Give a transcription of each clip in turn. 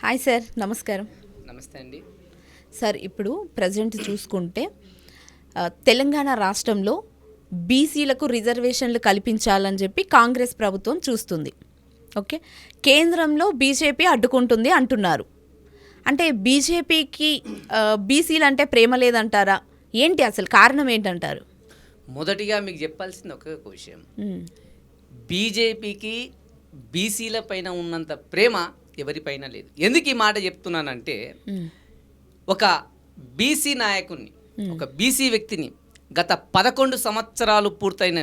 Hi sir, నమస్కారం. నమస్తే అండి. సార్, ఇప్పుడు ప్రజెంట్ చూసుకుంటే తెలంగాణ రాష్ట్రంలో బీసీలకు రిజర్వేషన్లు కల్పించాలని చెప్పి కాంగ్రెస్ ప్రభుత్వం చూస్తుంది. ఓకే, కేంద్రంలో బీజేపీ అడ్డుకుంటుంది అంటున్నారు. అంటే బీజేపీకి బీసీలు అంటే ప్రేమ లేదంటారా? ఏంటి అసలు కారణం ఏంటంటారు? మొదటిగా మీకు చెప్పాల్సింది ఒక విషయం, బీజేపీకి బీసీల పైన ఉన్నంత ప్రేమ ఎవరిపైన లేదు. ఎందుకు ఈ మాట చెప్తున్నానంటే, ఒక బీసీ నాయకుడిని, ఒక బీసీ వ్యక్తిని గత 11 సంవత్సరాలు పూర్తయిన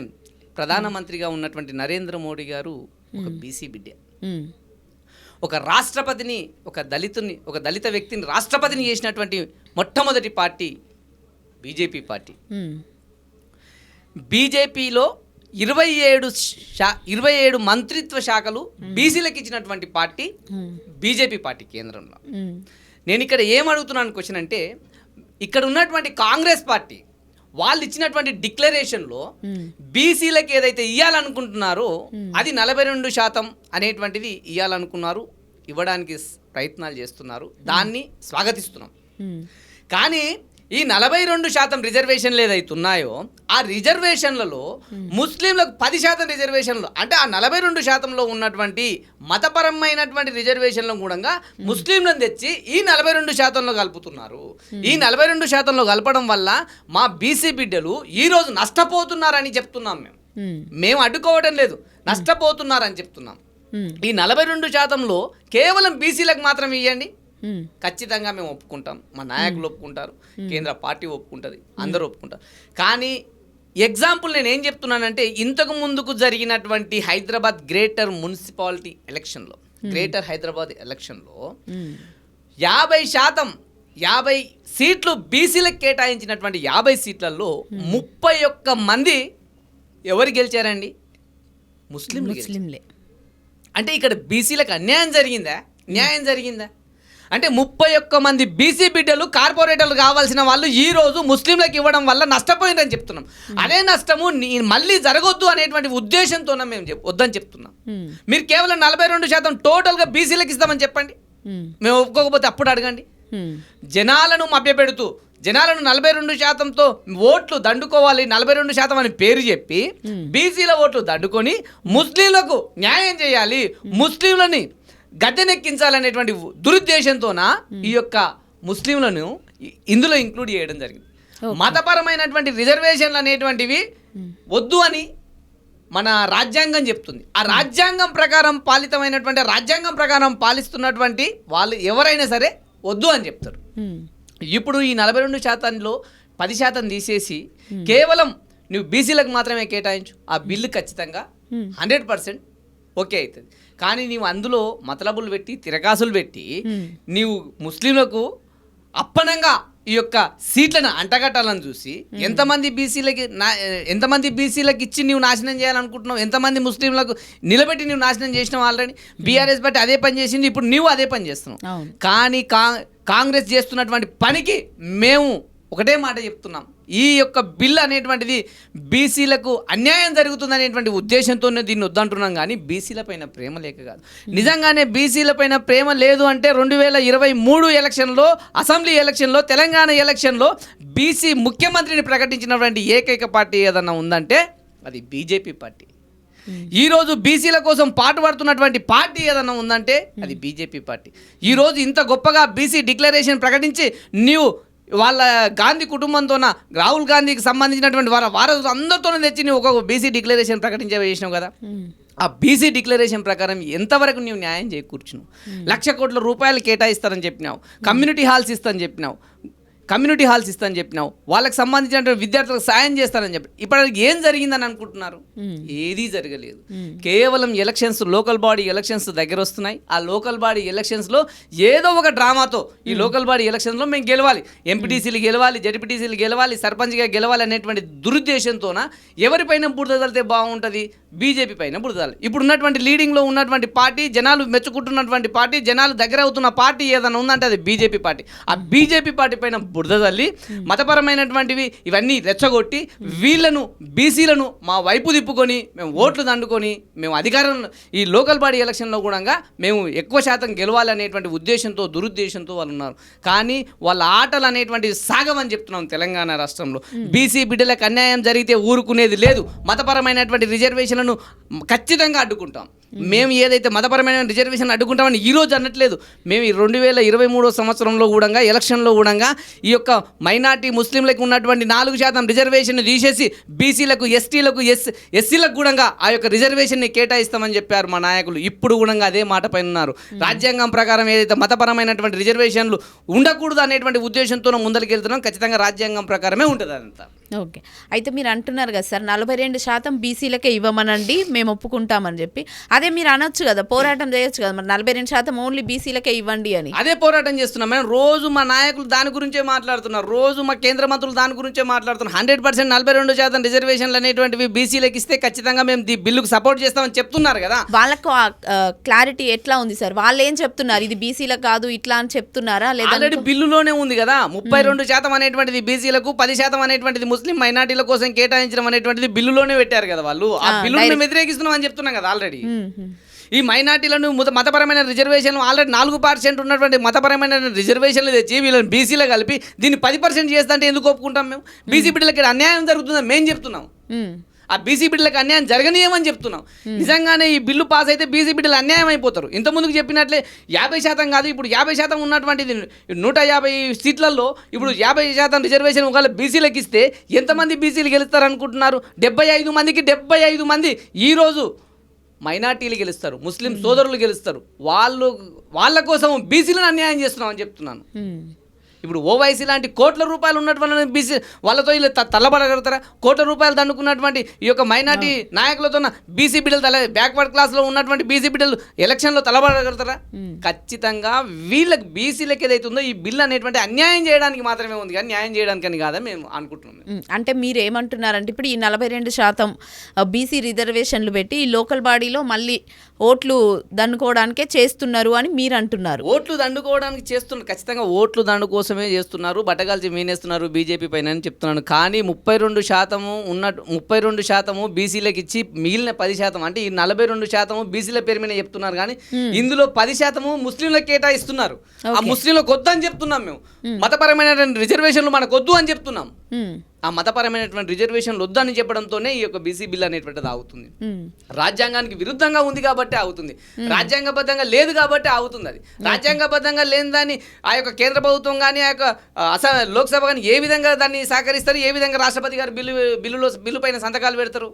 ప్రధానమంత్రిగా ఉన్నటువంటి నరేంద్ర మోడీ గారు ఒక బీసీ బిడ్డ. ఒక రాష్ట్రపతిని, ఒక దళిత వ్యక్తిని రాష్ట్రపతిని చేసినటువంటి మొట్టమొదటి పార్టీ బీజేపీ పార్టీ. బీజేపీలో 27 మంత్రిత్వ శాఖలు బీసీలకు ఇచ్చినటువంటి పార్టీ బీజేపీ పార్టీ కేంద్రంలో. నేను ఇక్కడ ఏమడుగుతున్నాను క్వశ్చన్ అంటే, ఇక్కడ ఉన్నటువంటి కాంగ్రెస్ పార్టీ వాళ్ళు ఇచ్చినటువంటి డిక్లరేషన్లో బీసీలకు ఏదైతే ఇవ్వాలనుకుంటున్నారో అది 42% అనేటువంటిది ఇవ్వాలనుకున్నారు, ఇవ్వడానికి ప్రయత్నాలు చేస్తున్నారు. దాన్ని స్వాగతిస్తున్నాం. కానీ ఈ 42% రిజర్వేషన్లు ఏదైతే ఉన్నాయో ఆ రిజర్వేషన్లలో ముస్లింలకు 10% రిజర్వేషన్లు, అంటే ఆ 42%లో ఉన్నటువంటి మతపరమైనటువంటి రిజర్వేషన్లను కూడా ముస్లింలను తెచ్చి ఈ 42%లో కలుపుతున్నారు. ఈ 42%లో కలపడం వల్ల మా బీసీ బిడ్డలు ఈరోజు నష్టపోతున్నారని చెప్తున్నాం. మేము అడ్డుకోవడం లేదు, నష్టపోతున్నారని చెప్తున్నాం. ఈ 42%లో కేవలం బీసీలకు మాత్రం ఇవ్వండి, ఖచ్చితంగా మేము ఒప్పుకుంటాం, మా నాయకులు ఒప్పుకుంటారు, కేంద్ర పార్టీ ఒప్పుకుంటుంది, అందరూ ఒప్పుకుంటారు. కానీ ఎగ్జాంపుల్ నేను ఏం చెప్తున్నానంటే, ఇంతకు ముందుకు జరిగినటువంటి హైదరాబాద్ గ్రేటర్ మున్సిపాలిటీ ఎలక్షన్లో, గ్రేటర్ హైదరాబాద్ ఎలక్షన్లో 50 సీట్లు బీసీలకు కేటాయించినటువంటి 50 సీట్లలో 31 మంది ఎవరు గెలిచారండి? ముస్లింలే. అంటే ఇక్కడ బీసీలకు అన్యాయం జరిగిందా? న్యాయం జరిగిందా? అంటే 31 మంది బీసీ బిడ్డలు కార్పొరేటర్లు కావాల్సిన వాళ్ళు ఈ రోజు ముస్లింలకు ఇవ్వడం వల్ల నష్టపోయిందని చెప్తున్నాం. అదే నష్టము మళ్ళీ జరగొద్దు అనేటువంటి ఉద్దేశంతో మేము వద్దని చెప్తున్నాం. మీరు కేవలం 42% టోటల్గా బీసీలకు ఇస్తామని చెప్పండి, మేము ఒప్పుకోకపోతే అప్పుడు అడగండి. జనాలను మభ్యపెడుతూ జనాలను 42%తో ఓట్లు దండుకోవాలి, 42% అని పేరు చెప్పి బీసీల ఓట్లు దండుకొని ముస్లింలకు న్యాయం చేయాలి, ముస్లింలని గద్దెనెక్కించాలనేటువంటి దురుద్దేశంతోన ఈ యొక్క ముస్లింలను ఇందులో ఇంక్లూడ్ చేయడం జరిగింది. మతపరమైనటువంటి రిజర్వేషన్లు అనేటువంటివి వద్దు అని మన రాజ్యాంగం చెప్తుంది. ఆ రాజ్యాంగం ప్రకారం రాజ్యాంగం ప్రకారం పాలిస్తున్నటువంటి వాళ్ళు ఎవరైనా సరే వద్దు అని చెప్తారు. ఇప్పుడు ఈ 42%లో 10% తీసేసి కేవలం నువ్వు బీసీలకు మాత్రమే కేటాయించు, ఆ బిల్లు ఖచ్చితంగా 100% ఓకే అవుతుంది. కానీ నీవు అందులో మతలబులు పెట్టి, తిరగాసులు పెట్టి నీవు ముస్లింలకు అప్పనంగా ఈ యొక్క సీట్లను అంటగట్టాలని చూసి ఎంతమంది బీసీలకు ఇచ్చి నీవు నాశనం చేయాలనుకుంటున్నావు, ఎంతమంది ముస్లింలకు నిలబెట్టి నీవు నాశనం చేసినావు. ఆల్రెడీ బీఆర్ఎస్ బట్టి అదే పని చేసింది, ఇప్పుడు నీవు అదే పని చేస్తున్నావు. కానీ కాంగ్రెస్ చేస్తున్నటువంటి పనికి మేము ఒకటే మాట చెప్తున్నాం, ఈ యొక్క బిల్ అనేటువంటిది బీసీలకు అన్యాయం జరుగుతుంది అనేటువంటి ఉద్దేశంతోనే దీన్ని వద్దంటున్నాం. కానీ బీసీలపైన ప్రేమ లేక కాదు. నిజంగానే బీసీలపైన ప్రేమ లేదు అంటే 2023 ఎలక్షన్లో, అసెంబ్లీ ఎలక్షన్లో, తెలంగాణ ఎలక్షన్లో బీసీ ముఖ్యమంత్రిని ప్రకటించినటువంటి ఏకైక పార్టీ ఏదన్నా ఉందంటే అది బీజేపీ పార్టీ. ఈరోజు బీసీల కోసం పాటుపడుతున్నటువంటి పార్టీ ఏదన్నా ఉందంటే అది బీజేపీ పార్టీ. ఈరోజు ఇంత గొప్పగా బీసీ డిక్లరేషన్ ప్రకటించి నీవు వాళ్ళ గాంధీ కుటుంబంతోన, రాహుల్ గాంధీకి సంబంధించినటువంటి వారసులు అందరితోనే తెచ్చి నువ్వు ఒక బీసీ డిక్లరేషన్ ప్రకటించేసినావు కదా. ఆ బీసీ డిక్లరేషన్ ప్రకారం ఎంతవరకు నువ్వు న్యాయం చేకూర్చున్నావు? 1,00,000 కోట్ల రూపాయలు కేటాయిస్తారని చెప్పినావు, కమ్యూనిటీ హాల్స్ ఇస్తారని చెప్పినావు, వాళ్ళకి సంబంధించిన విద్యార్థులకు సాయం చేస్తారని చెప్పి ఇప్పటికి ఏం జరిగిందని అనుకుంటున్నారు? ఏదీ జరగలేదు. కేవలం ఎలక్షన్స్, లోకల్ బాడీ ఎలక్షన్స్ దగ్గర వస్తున్నాయి. ఆ లోకల్ బాడీ ఎలక్షన్స్లో ఏదో ఒక డ్రామాతో ఈ లోకల్ బాడీ ఎలక్షన్స్లో మేము గెలవాలి, ఎంపీటీసీలు గెలవాలి, జడ్పీటీసీలు గెలవాలి, సర్పంచ్గా గెలవాలి అనేటువంటి దురుద్దేశంతోన ఎవరిపైన బురద తలితే బాగుంటుంది, బీజేపీ పైన బురదాలి. ఇప్పుడు ఉన్నటువంటి లీడింగ్లో ఉన్నటువంటి పార్టీ, జనాలు మెచ్చుకుంటున్నటువంటి పార్టీ, జనాలు దగ్గర అవుతున్న పార్టీ ఏదైనా ఉందంటే అది బీజేపీ పార్టీ. ఆ బీజేపీ పార్టీ పైన బురద తల్లి మతపరమైనటువంటివి ఇవన్నీ రెచ్చగొట్టి వీళ్ళను బీసీలను మా వైపు తిప్పుకొని మేము ఓట్లు దండుకొని మేము అధికారం ఈ లోకల్ బాడీ ఎలక్షన్లో కూడా మేము ఎక్కువ శాతం గెలవాలనేటువంటి ఉద్దేశంతో దురుద్దేశంతో వాళ్ళు ఉన్నారు. కానీ వాళ్ళ ఆటలు అనేటువంటివి సాగమని చెప్తున్నాం. తెలంగాణ రాష్ట్రంలో బీసీ బిడ్డలకు అన్యాయం జరిగితే ఊరుకునేది లేదు. మతపరమైనటువంటి రిజర్వేషన్లను ఖచ్చితంగా అడ్డుకుంటాం. మేము ఏదైతే మతపరమైన రిజర్వేషన్ అడ్డుకుంటామని ఈరోజు అనట్లేదు. మేము ఈ 2023 సంవత్సరంలో కూడా ఎలక్షన్లో కూడా ఈ యొక్క మైనార్టీ ముస్లింలకు ఉన్నటువంటి 4% రిజర్వేషన్ తీసేసి బీసీలకు, ఎస్టీలకు, ఎస్సీలకు కూడా ఆ యొక్క రిజర్వేషన్ని కేటాయిస్తామని చెప్పారు మా నాయకులు. ఇప్పుడు కూడా అదే మాట పైన ఉన్నారు. రాజ్యాంగం ప్రకారం ఏదైతే మతపరమైనటువంటి రిజర్వేషన్లు ఉండకూడదు అనేటువంటి ఉద్దేశంతో ముందరికి ఖచ్చితంగా రాజ్యాంగం ప్రకారమే ఉంటుంది అదంతా. ఓకే, అయితే మీరు అంటున్నారు కదా సార్ 42% బీసీలకే ఇవ్వమనండి మేము ఒప్పుకుంటామని చెప్పి. అదే మీరు అనొచ్చు కదా, పోరాటం చేయొచ్చు కదా, మరి 42% ఓన్లీ బీసీలకే ఇవ్వండి అని. అదే పోరాటం చేస్తున్నాం మేము. రోజు మా నాయకులు దాని గురించే మాట్లాడుతున్నారు, రోజు మా కేంద్ర మంత్రులు దాని గురించే మాట్లాడుతున్నారు. 100% 42% రిజర్వేషన్లు అనేటువంటివి బీసీలకు ఇస్తే ఖచ్చితంగా మేము ఈ బిల్లుకు సపోర్ట్ చేస్తామని చెప్తున్నారు కదా. వాళ్ళకు క్లారిటీ ఎట్లా ఉంది సార్? వాళ్ళు ఏం చెప్తున్నారు? ఇది బీసీలకు కాదు ఇట్లా అని చెప్తున్నారా? లేదా ఆల్రెడీ బిల్లులోనే ఉంది కదా. 32% అనేటువంటిది బీసీలకు, 10% అనేటువంటిది ముస్లిం మైనార్టీల కోసం కేటాయించడం అనేటువంటిది బిల్లులోనే పెట్టారు కదా వాళ్ళు. ఆ బిల్లును మేము వ్యతిరేకిస్తున్నాం అని చెప్తున్నాం కదా ఆల్రెడీ. ఈ మైనార్టీలను మతపరమైన రిజర్వేషన్లు ఆల్రెడీ 4% ఉన్నటువంటి మతపరమైన రిజర్వేషన్లు తెచ్చి వీళ్ళని బీసీలో కలిపి దీన్ని 10% చేస్తుంటే ఎందుకు ఒప్పుకుంటాం మేము? బీసీ బిడ్డలకి అన్యాయం జరుగుతుందని మేము చెప్తున్నాం. ఆ బీసీ బిడ్డలకు అన్యాయం జరగనీయమని చెప్తున్నాం. నిజంగానే ఈ బిల్లు పాస్ అయితే బీసీ బిడ్డలు అన్యాయం అయిపోతారు. ఇంతకుముందుకు చెప్పినట్లే 50% కాదు, ఇప్పుడు 50% ఉన్నటువంటిది 150 సీట్లలో ఇప్పుడు 50% రిజర్వేషన్ ఒకవేళ బీసీలకు ఇస్తే ఎంతమంది బీసీలు గెలుస్తారు అనుకుంటున్నారు? 75 మందికి 75 మంది ఈరోజు మైనార్టీలు గెలుస్తారు, ముస్లిం సోదరులు గెలుస్తారు. వాళ్ళ కోసం బీసీలను అన్యాయం చేస్తున్నామని చెప్తున్నాను. ఇప్పుడు ఓవైసీ లాంటి కోట్ల రూపాయలు ఉన్నటువంటి బీసీ వాళ్ళతో వీళ్ళు తల్లబడగలుగుతారా? కోట్ల రూపాయలు దండుకున్నటువంటి ఈ యొక్క మైనార్టీ నాయకులతో బీసీ బిడ్డలు బ్యాక్వర్డ్ క్లాస్లో ఉన్నటువంటి బీసీ బిడ్డలు ఎలక్షన్లో తలబడగలుగుతారా? ఖచ్చితంగా వీళ్ళకి బీసీలకు ఏదైతే ఉందో ఈ బిల్లు అనేటువంటి అన్యాయం చేయడానికి మాత్రమే ఉంది, కానీ న్యాయం చేయడానికి అని కాదని మేము అనుకుంటున్నాం. అంటే మీరు ఏమంటున్నారంటే ఇప్పుడు ఈ 42% బీసీ రిజర్వేషన్లు పెట్టి ఈ లోకల్ బాడీలో మళ్ళీ ఓట్లు దండుకోవడానికే చేస్తున్నారు అని మీరు అంటున్నారు. ఓట్లు దండుకోవడానికి చేస్తున్నారు, ఖచ్చితంగా ఓట్లు దండు కోసమే చేస్తున్నారు, బట్టగాల్చి మీనేస్తున్నారు బీజేపీ పైన అని చెప్తున్నాను. కానీ 32% బీసీలకు ఇచ్చి మిగిలిన 10% అంటే ఈ 42% బీసీల పేరు మీద చెప్తున్నారు. కానీ ఇందులో 10% ముస్లింలకు కేటాయిస్తున్నారు. ఆ ముస్లింలకు వద్దు అని చెప్తున్నాం మేము. మతపరమైన రిజర్వేషన్లు మనకు వద్దు అని చెప్తున్నాం. ఆ మతపరమైనటువంటి రిజర్వేషన్లు వద్దని చెప్పడంతోనే ఈ యొక్క బీసీ బిల్ అనేటువంటిది ఆగుతుంది. రాజ్యాంగానికి విరుద్ధంగా ఉంది కాబట్టి ఆగుతుంది, రాజ్యాంగబద్ధంగా లేదు కాబట్టి ఆగుతుంది. అది రాజ్యాంగబద్ధంగా లేని దాన్ని ఆ యొక్క కేంద్ర ప్రభుత్వం కానీ ఆ యొక్క లోక్సభ కానీ ఏ విధంగా దాన్ని సహకరిస్తారు? ఏ విధంగా రాష్ట్రపతి గారు బిల్లు పైన సంతకాలు పెడతారు?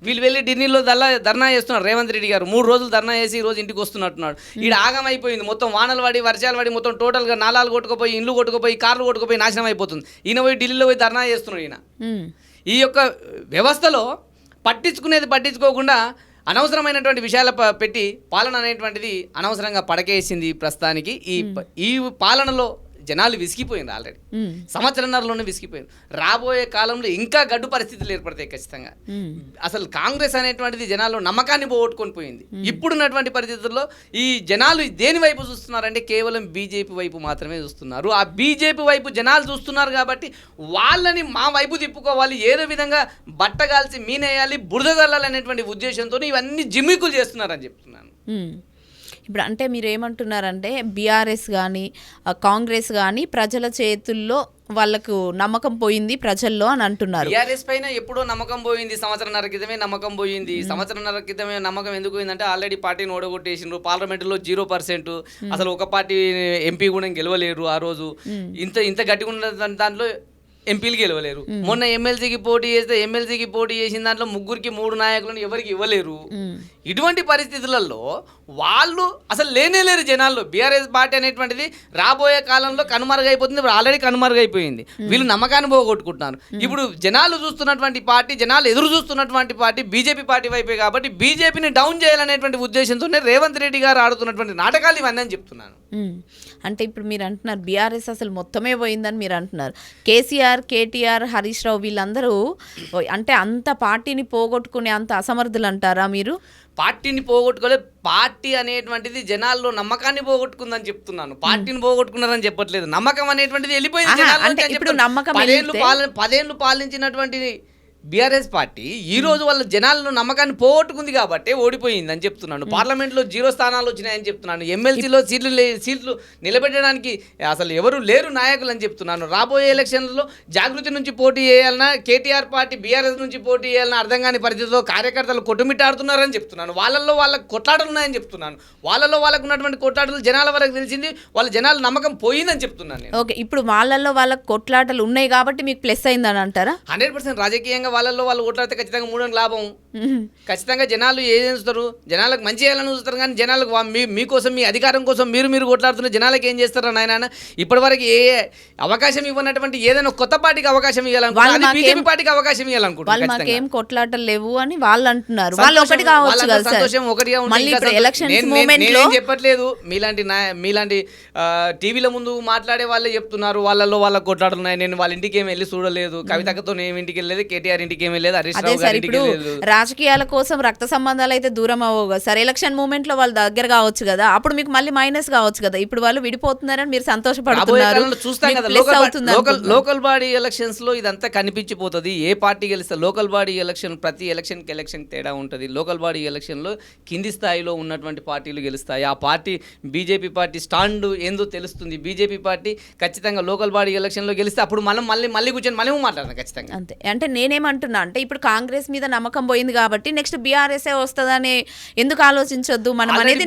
వీళ్ళు వెళ్ళి ఢిల్లీలో ధర్నా చేస్తున్నారు. రేవంత్ రెడ్డి గారు 3 రోజులు ధర్నా చేసి ఈ రోజు ఇంటికి వస్తున్నట్టున్నాడు. ఈడ ఆగమైపోయింది మొత్తం. వానలు పడి వర్షాలు పడి మొత్తం టోటల్గా నాలాలు కొట్టుకుపోయి, ఇండ్లు కొట్టుకుపోయి, కార్లు కొట్టుకుపోయి నాశనం అయిపోతుంది. ఈయన పోయి ఢిల్లీలో పోయి ధర్నా చేస్తున్నాడు. ఈ యొక్క వ్యవస్థలో పట్టించుకోకుండా అనవసరమైనటువంటి విషయాలు పెట్టి పాలన అనేటువంటిది అనవసరంగా పడకేసింది. ప్రస్తుతానికి ఈ పాలనలో జనాలు విసిగిపోయింది. ఆల్రెడీ సంవత్సరంన్నరలోనే విసిగిపోయింది. రాబోయే కాలంలో ఇంకా గడ్డు పరిస్థితులు ఏర్పడతాయి ఖచ్చితంగా. అసలు కాంగ్రెస్ అనేటువంటిది జనాల్లో నమ్మకాన్ని పోగొట్టుకొని పోయింది. ఇప్పుడున్నటువంటి పరిస్థితుల్లో ఈ జనాలు దేని వైపు చూస్తున్నారంటే కేవలం బీజేపీ వైపు మాత్రమే చూస్తున్నారు. ఆ బీజేపీ వైపు జనాలు చూస్తున్నారు కాబట్టి వాళ్ళని మా వైపు తిప్పుకోవాలి, ఏదో విధంగా బట్టగాల్చి మీనేయాలి, బురద జల్లాలనేటువంటి ఉద్దేశంతో ఇవన్నీ జిమ్మికులు చేస్తున్నారని చెప్తున్నాను. ఇప్పుడు అంటే మీరు ఏమంటున్నారంటే బీఆర్ఎస్ కానీ కాంగ్రెస్ కానీ ప్రజల చేతుల్లో వాళ్ళకు నమ్మకం పోయింది ప్రజల్లో అని అంటున్నారు. బీఆర్ఎస్ పైన ఎప్పుడో నమ్మకం పోయింది, సంవత్సరంన్నర క్రితమే నమ్మకం పోయింది. సంవత్సరంన్నర క్రితమే నమ్మకం ఎందుకు పోయిందంటే ఆల్రెడీ పార్టీని ఓడగొట్టేసిండ్రు. పార్లమెంటులో 0%, అసలు ఒక పార్టీ ఎంపీ కూడా గెలవలేరు. ఆ రోజు ఇంత గట్టిగా ఉన్న దాంట్లో ఎంపీలు గెలవలేరు. మొన్న ఎమ్మెల్సీకి పోటీ చేసిన దాంట్లో 3 నాయకులను ఎవరికి ఇవ్వలేరు. ఇటువంటి పరిస్థితులలో వాళ్ళు అసలు లేరు జనాల్లో. బీఆర్ఎస్ పార్టీ అనేటువంటిది రాబోయే కాలంలో కనుమరుగైపోతుంది. ఇప్పుడు ఆల్రెడీ కనుమరుగైపోయింది. వీళ్ళు నమ్మకాన్ని పోగొట్టుకుంటున్నారు. ఇప్పుడు జనాలు చూస్తున్నటువంటి పార్టీ, జనాలు ఎదురు చూస్తున్నటువంటి పార్టీ బీజేపీ పార్టీ వైపే కాబట్టి బీజేపీని డౌన్ చేయాలనేటువంటి ఉద్దేశంతోనే రేవంత్ రెడ్డి గారు ఆడుతున్నటువంటి నాటకాలు ఇవన్నీ అని చెప్తున్నాను. అంటే ఇప్పుడు మీరు అంటున్నారు బీఆర్ఎస్ అసలు మొత్తమే పోయిందని మీరు అంటున్నారు. కేసీఆర్ కేటీఆర్, హరీష్ రావు వీళ్ళందరూ అంటే అంత పార్టీని పోగొట్టుకునే అంత అసమర్థులు అంటారా మీరు? పార్టీని పోగొట్టుకోలేదు, పార్టీ అనేటువంటిది జనాల్లో నమ్మకాన్ని పోగొట్టుకుందని చెప్తున్నాను. పార్టీని పోగొట్టుకున్నారని చెప్పట్లేదు. నమ్మకం అనేటువంటిది వెళ్ళిపోయింది జనాల్లో. అంటే ఇప్పుడు నమ్మకం 10 ఏళ్ళు పాలించినటువంటి బీఆర్ఎస్ పార్టీ ఈ రోజు వాళ్ళ జనాలను నమ్మకాన్ని పోగొట్టుకుంది కాబట్టి ఓడిపోయింది అని చెప్తున్నాను. పార్లమెంట్లో 0 స్థానాలు వచ్చినాయని చెప్తున్నాను. ఎమ్మెల్సీలో సీట్లు నిలబెట్టడానికి అసలు ఎవరు లేరు నాయకులు అని చెప్తున్నాను. రాబోయే ఎలక్షన్లలో జాగృతి నుంచి పోటీ చేయాలన్నా, కేటీఆర్ పార్టీ బీఆర్ఎస్ నుంచి పోటీ చేయాలన్నా అర్థం కాని పరిస్థితిలో కార్యకర్తలు కొట్టుమిట్టాడుతున్నారని చెప్తున్నాను. వాళ్ళల్లో వాళ్ళకు కొట్లాటలు ఉన్నాయని చెప్తున్నాను. వాళ్ళలో వాళ్ళకు ఉన్నటువంటి కొట్లాటలు జనాల వరకు తెలిసింది, వాళ్ళ జనాల నమ్మకం పోయిందని చెప్తున్నాను నేను. ఓకే, ఇప్పుడు వాళ్ళల్లో వాళ్ళకు కొట్లాటలు ఉన్నాయి కాబట్టి మీకు ప్లస్ అయిందని అంటారా? 100% రాజకీయంగా వాళ్ళల్లో వాళ్ళు ఓట్లాడితే ఖచ్చితంగా 3 లాభం. ఖచ్చితంగా జనాలు ఏం చేస్తారు, జనాలకు మంచి చేయాలని చూస్తారు. కానీ జనాలకు మీకోసం, మీ అధికారం కోసం మీరు కొట్లాడుతున్న జనాలకు ఏం చేస్తారా నాయన? ఇప్పటివరకు ఏ అవకాశం ఇవ్వనటువంటి ఏదైనా కొత్త పార్టీకి అవకాశం ఇవ్వాలనుకుంటున్నారు, బీజేపీ పార్టీకి అవకాశం ఇవ్వాలనుకుంటున్నారు. మాకేం కొట్లాటలు లేవు అని వాళ్ళు అంటున్నారు. వాళ్ళు ఒకటి కావచ్చు కదా సార్, సంతోషం ఒకటిగా నేను చెప్పట్లేదు. మీలాంటి టీవీల ముందు మాట్లాడే వాళ్ళే చెప్తున్నారు వాళ్ళలో వాళ్ళ కొట్లాటలు ఉన్నాయి. నేను వాళ్ళ ఇంటికి ఏమి వెళ్ళి చూడలేదు, కవితతో నేను ఇంటికి వెళ్ళలేదు, కేటీఆర్ ఇంటికి ఏమి వెళ్ళలేదు, హరీష్ రావు గారి ఇంటికి వెళ్ళలేదు. రాజకీయాల కోసం రక్త సంబంధాలు అయితే దూరం అవ్వవు కదా సార్. ఎలక్షన్ మూమెంట్ లో వాళ్ళు దగ్గర కావచ్చు కదా, అప్పుడు మీకు మళ్ళీ మైనస్ కావచ్చు కదా. ఇప్పుడు వాళ్ళు విడిపోతున్నారని మీరు సంతోషపడుతున్నారు. చూస్తాం కదా లోకల్ బాడీ ఎలక్షన్స్ లో ఇదంతా కనిపించిపోతుంది. ఏ పార్టీ గెలిస్తే లోకల్ బాడీ ఎలక్షన్, ప్రతి ఎలక్షన్ తేడా ఉంటుంది. లోకల్ బాడీ ఎలక్షన్ లో కింది స్థాయిలో ఉన్నటువంటి పార్టీలు గెలుస్తాయి. ఆ పార్టీ బీజేపీ పార్టీ స్టాండ్ ఏందో తెలుస్తుంది. బీజేపీ పార్టీ ఖచ్చితంగా లోకల్ బాడీ ఎలక్షన్ లో గెలిస్తే అప్పుడు మనం మళ్ళీ కూర్చొని మళ్ళీ మాట్లాడదాం ఖచ్చితంగా. అంతే. అంటే నేనేమంటున్నా అంటే ఇప్పుడు కాంగ్రెస్ మీద నమ్మకం పోయింది కాబట్టి నెక్స్ట్ బీఆర్ఎస్ఏ వస్తుందని ఎందుకు ఆలోచించొద్దు మనం అనేది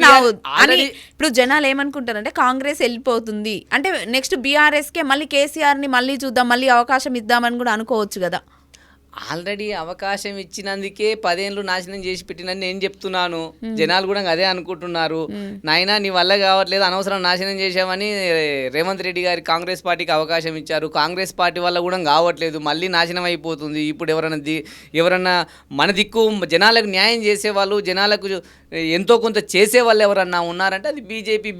అని ఇప్పుడు జనాలు ఏమనుకుంటారంటే కాంగ్రెస్ వెళ్ళిపోతుంది అంటే నెక్స్ట్ బీఆర్ఎస్కే మళ్ళీ కేసీఆర్ని మళ్ళీ చూద్దాం, మళ్ళీ అవకాశం ఇద్దామని కూడా అనుకోవచ్చు కదా. ఆల్రెడీ అవకాశం ఇచ్చినందుకే 10 ఏళ్ళు నాశనం చేసి పెట్టినని నేను చెప్తున్నాను. జనాలు కూడా అదే అనుకుంటున్నారు. నాయనా నీ వల్ల కావట్లేదు, అనవసరం నాశనం చేశామని రేవంత్ రెడ్డి గారి కాంగ్రెస్ పార్టీకి అవకాశం ఇచ్చారు. కాంగ్రెస్ పార్టీ వల్ల కూడా కావట్లేదు, మళ్ళీ నాశనం అయిపోతుంది. ఇప్పుడు ఎవరన్నా మన దిక్కు జనాలకు న్యాయం చేసేవాళ్ళు, జనాలకు ఎంతో కొంత చేసేవాళ్ళు ఎవరన్నా ఉన్నారంటే అది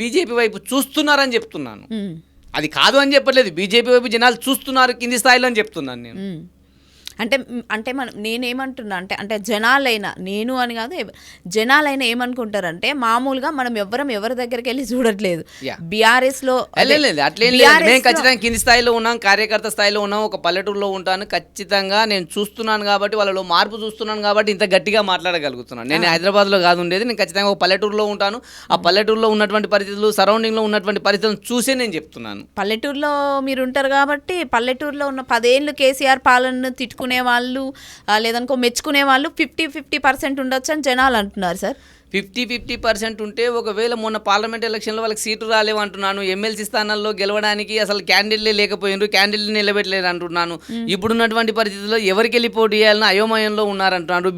బీజేపీ వైపు చూస్తున్నారని చెప్తున్నాను. అది కాదు అని చెప్పట్లేదు. బీజేపీ వైపు జనాలు చూస్తున్నారు కింది స్థాయిలో అని చెప్తున్నాను నేను. అంటే నేనేమంటున్నా అంటే జనాలైనా, నేను అని కాదు, జనాలైనా ఏమనుకుంటారంటే మామూలుగా మనం ఎవరి దగ్గరికి వెళ్ళి చూడట్లేదు. బీఆర్ఎస్ లో అట్లేం నేను ఖచ్చితంగా కింది స్థాయిలో ఉన్నాం, కార్యకర్త స్థాయిలో ఉన్నాం, ఒక పల్లెటూరులో ఉంటాను. ఖచ్చితంగా నేను చూస్తున్నాను కాబట్టి, వాళ్ళలో మార్పు చూస్తున్నాను కాబట్టి ఇంత గట్టిగా మాట్లాడగలుగుతున్నాను. నేను హైదరాబాద్లో కాదు ఉండేది, నేను ఖచ్చితంగా ఒక పల్లెటూరులో ఉంటాను. ఆ పల్లెటూరులో ఉన్నటువంటి పరిస్థితులు, సరౌండింగ్లో ఉన్నటువంటి పరిస్థితులను చూసే నేను చెప్తున్నాను. పల్లెటూరులో మీరు ఉంటారు కాబట్టి పల్లెటూరులో ఉన్న 10 ఏళ్ళు కేసీఆర్ పాలనను తిట్టుకునే వాళ్ళు లేదనుకో మెచ్చుకునే వాళ్ళు 50% ఉండొచ్చు అని జనాలు అంటున్నారు సార్. 50% ఉంటే ఒకవేళ మొన్న పార్లమెంట్ ఎలక్షన్లో వాళ్ళకి సీటు రాలేవు అంటున్నాను. ఎమ్మెల్సీ స్థానాల్లో గెలవడానికి అసలు క్యాండిడేట్లే లేకపోయినారు, క్యాండిడేట్ నిలబెట్టలేరు అంటున్నాను. ఇప్పుడున్నటువంటి పరిస్థితుల్లో ఎవరికి వెళ్ళి పోటీ చేయాలని అయోమయంలో ఉన్నారంటున్నారు.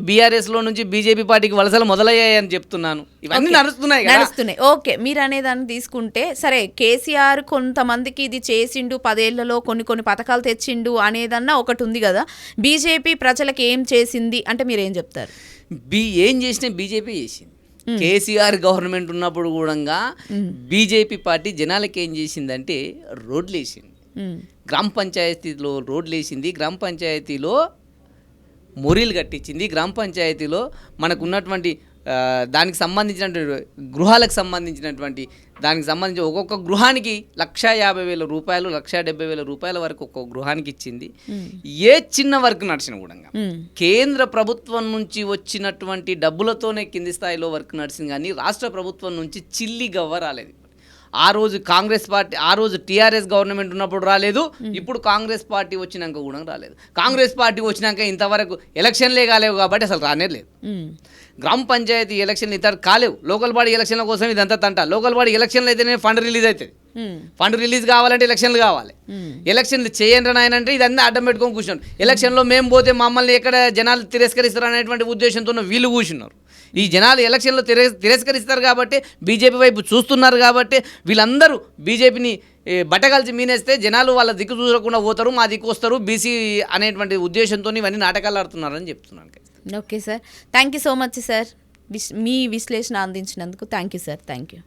బీఆర్ఎస్లో నుంచి బీజేపీ పార్టీకి వలసలు మొదలయ్యాయని చెప్తున్నాను. ఇవన్నీ నడుస్తున్నాయి. ఓకే, మీరు అనేదాన్ని తీసుకుంటే సరే, కేసీఆర్ కొంతమందికి ఇది చేసిండు, 10 ఏళ్లలో కొన్ని పథకాలు తెచ్చిండు అనేదన్నా ఒకటి ఉంది కదా. బీజేపీ ప్రజలకు ఏం చేసింది అంటే మీరు ఏం చెప్తారు? ఏం చేసినా బీజేపీ చేసింది. కేసీఆర్ గవర్నమెంట్ ఉన్నప్పుడు కూడా బీజేపీ పార్టీ జనాలకి ఏం చేసిందంటే రోడ్లు వేసింది, గ్రామ పంచాయతీలో రోడ్లు వేసింది, గ్రామ పంచాయతీలో మొరీలు కట్టించింది, గ్రామ పంచాయతీలో మనకు ఉన్నటువంటి దానికి సంబంధించినటువంటి గృహాలకు సంబంధించినటువంటి ఒక్కొక్క గృహానికి 1,50,000 రూపాయలు, 1,70,000 రూపాయల వరకు ఒక్కొక్క గృహానికి ఇచ్చింది. ఏ చిన్న వర్క్ నడిచిన కూడా కేంద్ర ప్రభుత్వం నుంచి వచ్చినటువంటి డబ్బులతోనే కింది స్థాయిలో వర్క్ నడిచింది. కానీ రాష్ట్ర ప్రభుత్వం నుంచి చిల్లి గవ్వ రాలేదు. ఆ రోజు టీఆర్ఎస్ గవర్నమెంట్ ఉన్నప్పుడు రాలేదు, ఇప్పుడు కాంగ్రెస్ పార్టీ వచ్చినాక కూడా రాలేదు. కాంగ్రెస్ పార్టీ వచ్చినాక ఇంతవరకు ఎలక్షన్లే కాలేవు కాబట్టి అసలు రానే లేదు. గ్రామ పంచాయతీ ఎలక్షన్లు ఇతర కాలేవు. లోకల్ బాడీ ఎలక్షన్ల కోసం ఇదంతా తంట. లోకల్ బాడీ ఎలక్షన్లు అయితేనే ఫండ్ రిలీజ్ అవుతుంది. ఫండ్ రిలీజ్ కావాలంటే ఎలక్షన్లు కావాలి. ఎలక్షన్లు చేయండి నాయన అంటే ఇదన్నీ అడ్డం పెట్టుకొని కూర్చున్నారు. ఎలక్షన్లో మేము పోతే మమ్మల్ని ఎక్కడ జనాలు తిరస్కరిస్తారు అనేటువంటి ఉద్దేశంతో వీళ్ళు కూర్చున్నారు. ఈ జనాలు ఎలక్షన్లో తిరస్కరిస్తారు కాబట్టి, బీజేపీ వైపు చూస్తున్నారు కాబట్టి వీళ్ళందరూ బీజేపీని బట్టగలిచి మీనేస్తే జనాలు వాళ్ళ దిక్కు చూడకుండా పోతారు, మా దిక్కు వస్తారు, బీసీ అనేటువంటి ఉద్దేశంతో ఇవన్నీ నాటకాలు ఆడుతున్నారని చెప్తున్నాను. Okay sir, thank you so much sir. మీ విశ్లేషణ అందించినందుకు thank you sir. Thank you.